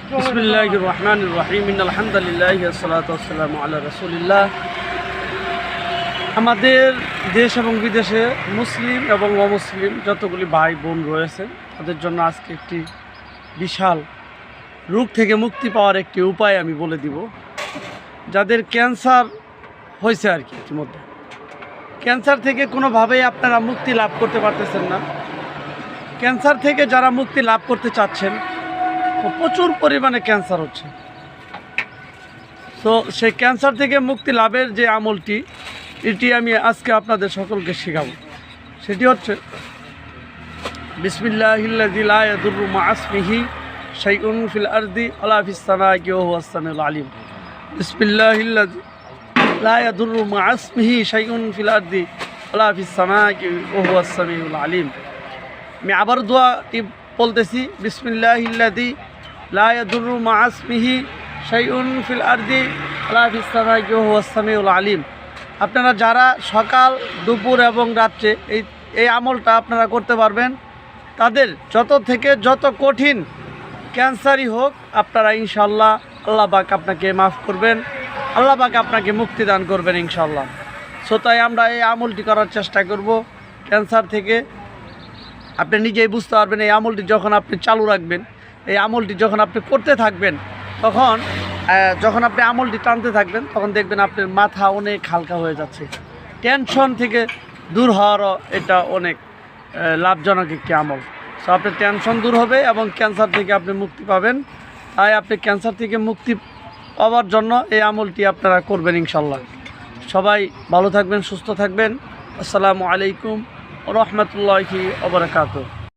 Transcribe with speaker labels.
Speaker 1: বিসমিল্লাহির রহমানির রহিম ইন্নাল হামদুলিল্লাহি ওয়াসসালাতু ওয়াসসালামু আলা রাসূলিল্লাহ। আমাদের দেশ এবং বিদেশে মুসলিম এবং অমুসলিম যতগুলি ভাই বোন রয়েছে তাদের জন্য আজকে একটি বিশাল রোগ থেকে মুক্তি পাওয়ার একটি উপায় আমি বলে দিব। যাদের ক্যান্সার হয়েছে আর কি, ইতিমধ্যে ক্যান্সার থেকে কোনোভাবেই আপনারা মুক্তি লাভ করতে পারতেছেন না, ক্যান্সার থেকে যারা মুক্তি লাভ করতে চাচ্ছেন, প্রচুর পরিমাণে ক্যান্সার হচ্ছে। তো সেই ক্যান্সার থেকে মুক্তি লাভের যে আমলটি, এটি আমি আজকে আপনাদের সকলকে শেখাবো। সেটি হচ্ছে বিসমিল্লাহিল্লাযী লা ইয়াদুররু মা ইসমিহি শাইউন ফিল আরদি ওয়ালা ফিস সামাই ওয়া হুয়াস সামিউল আলিম। বিসমিল্লাহিল্লাযী লা ইয়াদুররু মা ইসমিহি শাইউন ফিল আরদি ওয়ালা ফিস সামাই ওয়া হুয়াস সামিউল আলিম। আমি আবার দোয়াটি বলতেছি, বিসমিল্লাহিল্লাযী লা ইয়াদুররু মা ইসমিহি শাইউন ফিল আরদি ওয়ালা ফিস সামাই ওয়া হুয়াস সামিউল আলিম। আপনারা যারা সকাল, দুপুর এবং রাত্রে এই আমলটা আপনারা করতে পারবেন, তাদের যত কঠিন ক্যান্সারই হোক, আপনারা ইনশাআল্লাহ আল্লাহ পাক আপনাকে মাফ করবেন, আল্লাহ পাক আপনাকে মুক্তি দান করবেন ইনশাআল্লাহ। সো তাই আমরা এই আমলটি করার চেষ্টা করব। ক্যান্সার থেকে আপনি নিজেই বুঝতে পারবেন, এই আমলটি যখন আপনি চালু রাখবেন, এই আমলটি যখন আপনি করতে থাকবেন, যখন আপনি আমলটি টানতে থাকবেন, তখন দেখবেন আপনার মাথা অনেক হালকা হয়ে যাচ্ছে। টেনশন থেকে দূর হওয়ারও এটা অনেক লাভজনক একটি আমল। সো আপনার টেনশন দূর হবে এবং ক্যান্সার থেকে আপনি মুক্তি পাবেন। তাই আপনি ক্যান্সার থেকে মুক্তি পাওয়ার জন্য এই আমলটি আপনারা করবেন ইনশাল্লাহ। সবাই ভালো থাকবেন, সুস্থ থাকবেন। আসসালামু আলাইকুম ওয়া রাহমাতুল্লাহি ওয়া বারাকাতুহু।